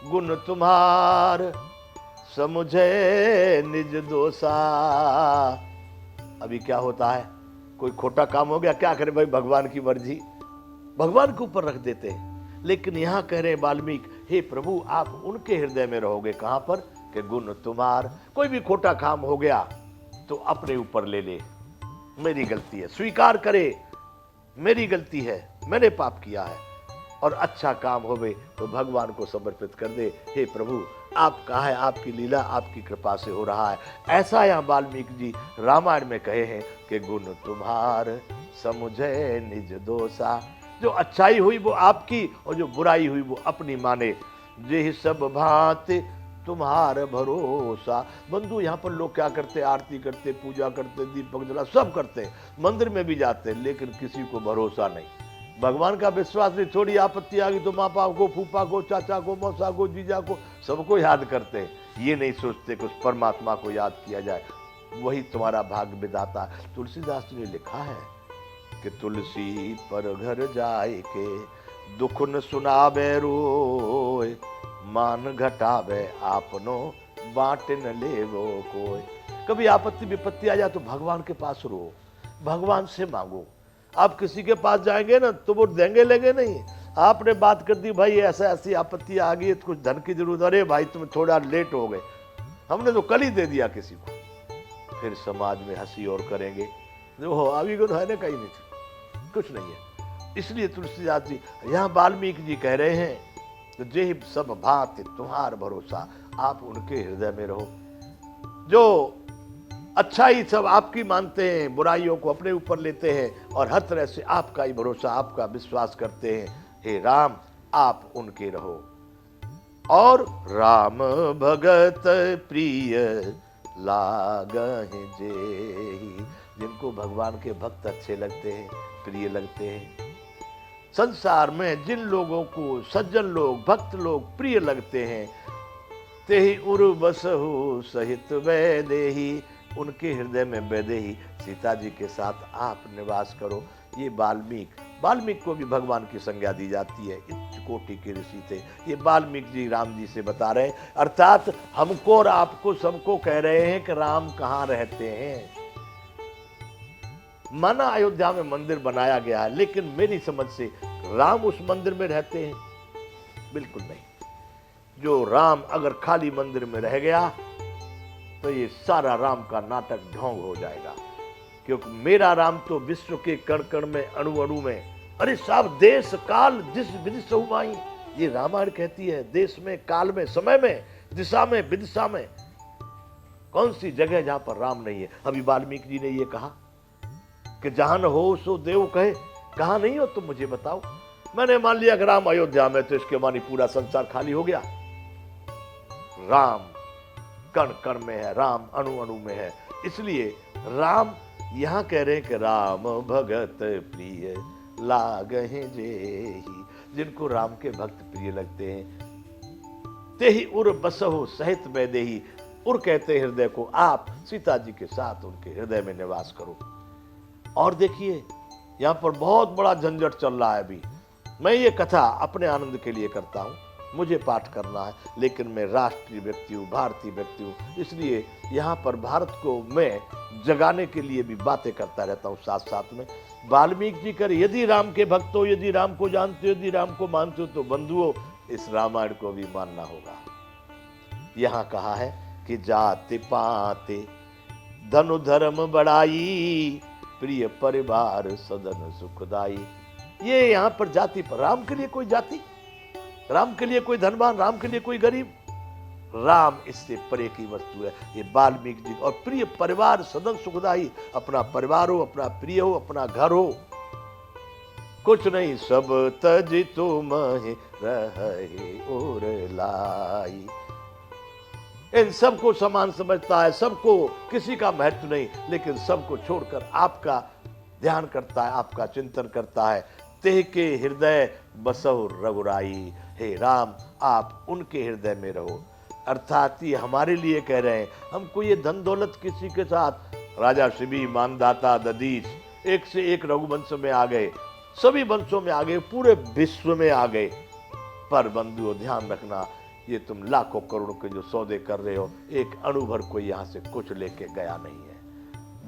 गुण तुम्हार समुझे निज दोषा। अभी क्या होता है, कोई खोटा काम हो गया, क्या करें भाई, भगवान की मर्जी, भगवान के ऊपर रख देते हैं। लेकिन यहां कह रहे वाल्मीकि, हे प्रभु आप उनके हृदय में रहोगे, कहां पर, कि गुण तुम्हार। कोई भी खोटा काम हो गया तो अपने ऊपर ले ले, मेरी गलती है, स्वीकार करे मेरी गलती है, मैंने पाप किया है। और अच्छा काम होवे तो भगवान को समर्पित कर दे, हे प्रभु आपका है, आपकी लीला आपकी कृपा से हो रहा है। ऐसा यहाँ वाल्मीकि जी रामायण में कहे हैं कि गुण तुम्हार समुझे निज दोषा। जो अच्छाई हुई वो आपकी और जो बुराई हुई वो अपनी माने। जे सब भांति तुम्हार भरोसा। बंधु यहाँ पर लोग क्या करते, आरती करते, पूजा करते, दीपक जला, सब करते, मंदिर में भी जाते, लेकिन किसी को भरोसा नहीं, भगवान का विश्वास नहीं। थोड़ी आपत्ति आ गई तो माँ बाप को, फूफा को, चाचा को, मौसा को, जीजा को, सबको याद करते हैं। ये नहीं सोचते कि उस परमात्मा को याद किया जाए, वही तुम्हारा भाग्य विधाता। तुलसीदास जी ने लिखा है कि तुलसी पर घर जाए के दुख न सुनावे रोय, मान घटावे आपनो बांट न लेवो कोय। कभी आपत्ति विपत्ति आ जाए तो भगवान के पास रो, भगवान से मांगो। आप किसी के पास जाएंगे ना तो वो देंगे लेंगे नहीं। आपने बात कर दी भाई ऐसा ऐसी आपत्ति आ गई, कुछ धन की जरूरत, अरे भाई तुम थोड़ा लेट हो गए, हमने तो कल ही दे दिया किसी को, फिर समाज में हंसी और करेंगे, जो हो अभी को तो है ना, कहीं नहीं, कुछ नहीं है। इसलिए तुलसीदास जी यहाँ वाल्मीकि जी कह रहे हैं तो जे सब भांति तुम्हार भरोसा, आप उनके हृदय में रहो। जो अच्छाई सब आपकी मानते हैं, बुराइयों को अपने ऊपर लेते हैं और हर तरह से आपका ही भरोसा, आपका विश्वास करते हैं। हे राम आप उनके रहो। और राम भगत प्रिय लागहि जेहि। जिनको भगवान के भक्त अच्छे लगते हैं, प्रिय लगते हैं, संसार में जिन लोगों को सज्जन लोग, भक्त लोग प्रिय लगते हैं, तेहि उर बसहु सहित वैदेही। उनके हृदय में वैदेही सीता जी के साथ आप निवास करो। ये वाल्मीकि को भी भगवान की संज्ञा दी जाती है, उच्च कोटि के ऋषि थे। ये वाल्मीकि जी राम जी से बता रहे हैं, अर्थात हमको और आपको सबको कह रहे हैं कि राम कहाँ रहते हैं। माना अयोध्या में मंदिर बनाया गया है, लेकिन मेरी समझ से राम उस मंदिर में रहते हैं? बिल्कुल नहीं। जो राम अगर खाली मंदिर में रह गया तो ये सारा राम का नाटक ढोंग हो जाएगा। क्योंकि मेरा राम तो विश्व के कण कण में, अणु अणु में, अरे साहब देश काल दिस विदिश हुमाई, ये रामायण कहती है। देश में, काल में, समय में, दिशा में, विदिशा में, कौन सी जगह जहां पर राम नहीं है। अभी वाल्मीकि जी ने ये कहा कि जहां न हो सो देव कहे, कहां नहीं हो तुम मुझे बताओ। मैंने मान लिया कि राम अयोध्या में, तो इसके मानी पूरा संसार खाली हो गया। राम कण कण में है, राम अणु अणु में है। इसलिए राम यहां कह रहे हैं कि राम भगत प्रिय लागहि जेहि। जिनको राम के भक्त प्रिय लगते हैं, तेहि उर बसहु सहित वैदेही। उर कहते हृदय को, आप सीता जी के साथ उनके हृदय में निवास करो। और देखिए यहां पर बहुत बड़ा झंझट चल रहा है। अभी मैं ये कथा अपने आनंद के लिए करता हूं, मुझे पाठ करना है, लेकिन मैं राष्ट्रीय व्यक्ति हूँ, भारतीय व्यक्ति हूँ, इसलिए यहाँ पर भारत को मैं जगाने के लिए भी बातें करता रहता हूँ साथ साथ में। वाल्मीकि जी कर, यदि राम के भक्त हो, यदि राम को जानते हो, यदि राम को मानते हो, तो बंधुओं इस रामायण को भी मानना होगा। यहाँ कहा है कि जाति पाति धनु धर्म बढ़ाई, प्रिय परिवार सदन सुखदाई। ये यहाँ पर जाति पर, राम के लिए कोई जाति, राम के लिए कोई धनवान, राम के लिए कोई गरीब, राम इससे परे की वस्तु है। ये वाल्मीकि जी। और प्रिय परिवार सदन सुखदाई, अपना परिवार हो, अपना प्रिय हो, अपना घर हो, कुछ नहीं सब तज तुम रहे और लाई। इन सबको समान समझता है, सबको, किसी का महत्व नहीं, लेकिन सबको छोड़कर आपका ध्यान करता है, आपका चिंतन करता है। तेह के हृदय बसहु रघुराई। हे राम आप उनके हृदय में रहो। अर्थात ये हमारे लिए कह रहे हैं। हमको ये धन दौलत किसी के साथ, राजा शिबी, मानदाता, दधीच, एक से एक रघुवंश में आ गए, सभी वंशों में आ गए, पूरे विश्व में आ गए। पर बंधुओं ध्यान रखना, ये तुम लाखों करोड़ों के जो सौदे कर रहे हो, एक अणु भर कोई यहाँ से कुछ लेके गया नहीं है।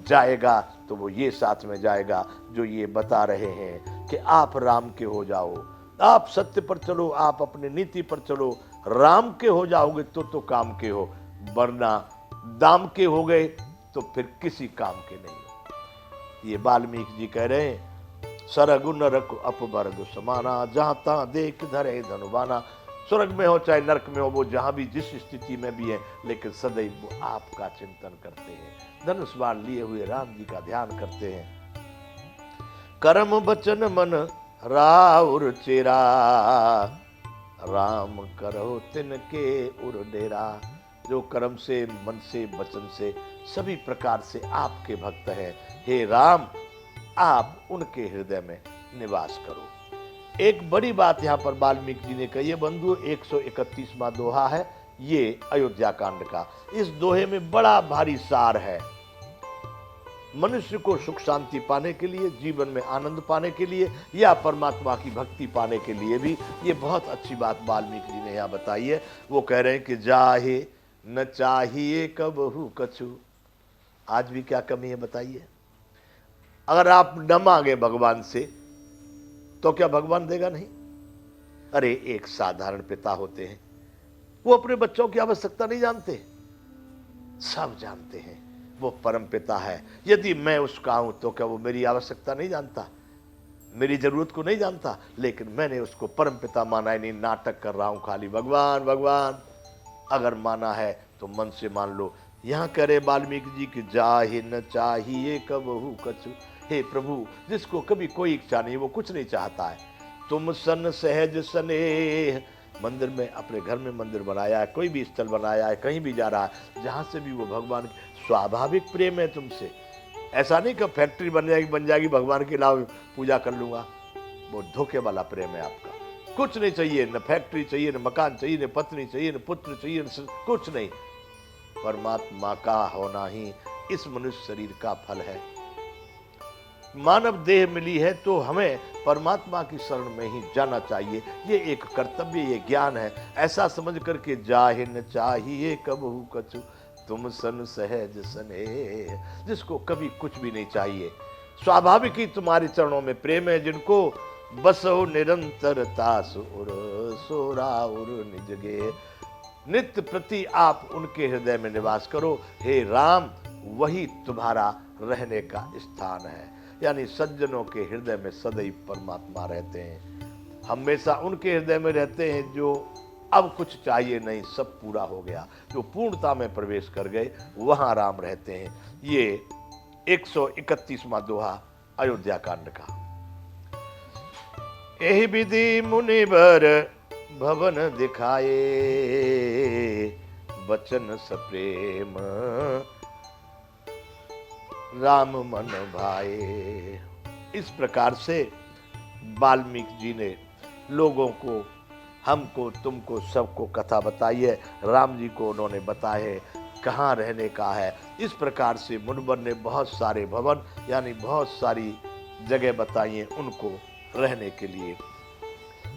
जाएगा तो वो ये साथ में जाएगा जो ये बता रहे हैं कि आप राम के हो जाओ, आप सत्य पर चलो, आप अपनी नीति पर चलो, राम के हो जाओगे तो काम के हो, वरना दाम के हो गए तो फिर किसी काम के नहीं हो। ये वाल्मीकि जी कह रहे हैं, सरगु नरक अपवर्ग समाना, जहां तहां देख धरे धनुबाना। स्वर्ग में हो चाहे नरक में हो, वो जहां भी जिस स्थिति में भी है, लेकिन सदैव वो आपका चिंतन करते हैं, धनुष बाण लिए हुए राम जी का ध्यान करते हैं। कर्म बचन मन राउर चेरा, राम करो तिनके उर डेरा। जो कर्म से, मन से, वचन से, सभी प्रकार से आपके भक्त हैं, हे राम आप उनके हृदय में निवास करो। एक बड़ी बात यहाँ पर वाल्मीकि जी ने कही है बंधु, 131वां दोहा है ये अयोध्या कांड का। इस दोहे में बड़ा भारी सार है। मनुष्य को सुख शांति पाने के लिए, जीवन में आनंद पाने के लिए, या परमात्मा की भक्ति पाने के लिए भी ये बहुत अच्छी बात वाल्मीकि जी ने यहाँ बताई है। वो कह रहे हैं कि जाहे न चाहिए कबहू कछु। आज भी क्या कमी है बताइए? अगर आप न मांगे भगवान से तो क्या भगवान देगा नहीं? अरे एक साधारण पिता होते हैं, वो अपने बच्चों की आवश्यकता नहीं जानते? सब जानते हैं, वो परम पिता है। यदि मैं उसका हूं तो क्या वो मेरी आवश्यकता नहीं जानता, मेरी जरूरत को नहीं जानता? लेकिन मैंने उसको परम पिता माना ही नहीं, नाटक कर रहा हूं खाली भगवान भगवान। अगर माना है तो मन से मान लो। यहां कह रहे वाल्मीकि जी की जाहि न चाहिए कबहू कछु। हे प्रभु, जिसको कभी कोई इच्छा नहीं, वो कुछ नहीं चाहता है। तुम सन सहज स्नेह। मंदिर में, अपने घर में मंदिर बनाया है, कोई भी स्थल बनाया है, कहीं भी जा रहा है, जहां से भी वो भगवान, स्वाभाविक प्रेम है तुमसे। ऐसा नहीं कि फैक्ट्री बन जाएगी भगवान के अलावा पूजा कर लूंगा, वो धोखे वाला प्रेम है आपका। कुछ नहीं चाहिए, न फैक्ट्री चाहिए, न मकान चाहिए, न पत्नी चाहिए, न पुत्र चाहिए, कुछ नहीं। परमात्मा का होना ही इस मनुष्य शरीर का फल है। मानव देह मिली है तो हमें परमात्मा की शरण में ही जाना चाहिए। ये एक कर्तव्य, ये ज्ञान है। ऐसा समझ करके जाहि न चाहिए कबहू कछु, तुम सन सहज स्नेह। जिसको कभी कुछ भी नहीं चाहिए, स्वाभाविक ही तुम्हारे चरणों में प्रेम है। जिनको बसो निरंतरता सुर सोरा उर निजगे। नित्य प्रति आप उनके हृदय में निवास करो। हे राम, वही तुम्हारा रहने का स्थान है। यानी सज्जनों के हृदय में सदैव परमात्मा रहते हैं, हमेशा उनके हृदय में रहते हैं जो अब कुछ चाहिए नहीं, सब पूरा हो गया, जो पूर्णता में प्रवेश कर गए, वहां राम रहते हैं। ये 131वां दोहा अयोध्या कांड का। यही विधि मुनिवर भवन दिखाए, वचन सप्रेम राम मन भाए। इस प्रकार से वाल्मीकि जी ने लोगों को, हमको, तुमको, सबको कथा बताई है। राम जी को उन्होंने बताए कहाँ रहने का है। इस प्रकार से मुनिवर ने बहुत सारे भवन यानी बहुत सारी जगह बताई है उनको रहने के लिए।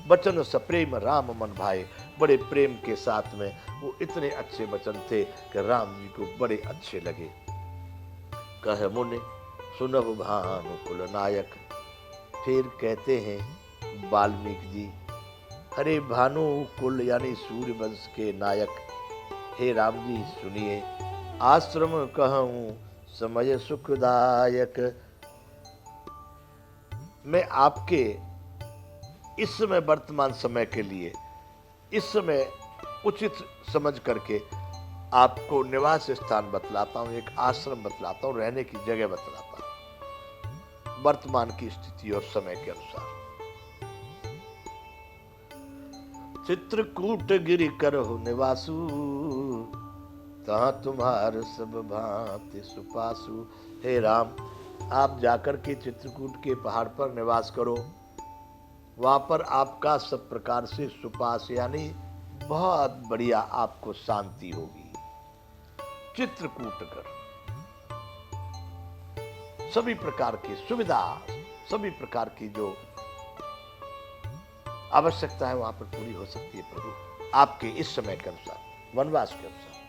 वचन सप्रेम राम मन भाए, बड़े प्रेम के साथ में वो इतने अच्छे वचन थे कि राम जी को बड़े अच्छे लगे। कह मुनि सुनहु भानु कुल नायक। फिर कहते हैं वाल्मीकि जी, अरे भानु कुल यानी सूर्य वंश के नायक, हे राम जी सुनिए। आश्रम कहूँ समय सुखदायक। मैं आपके इस समय वर्तमान समय के लिए, इस समय उचित समझ करके आपको निवास स्थान बतलाता हूँ, एक आश्रम बतलाता हूँ, रहने की जगह बतलाता हूँ वर्तमान की स्थिति और समय के अनुसार। चित्रकूट गिरि करहु निवासु, तहाँ तुम्हार सब भांति सुपासु। हे राम, आप जाकर के चित्रकूट के पहाड़ पर निवास करो। वहां पर आपका सब प्रकार से सुपास यानी बहुत बढ़िया आपको शांति होगी। चित्रकूट कर सभी प्रकार की सुविधा, सभी प्रकार की जो आवश्यकता है वहां पर पूरी हो सकती है प्रभु। आपके इस समय के अनुसार, वनवास के अनुसार।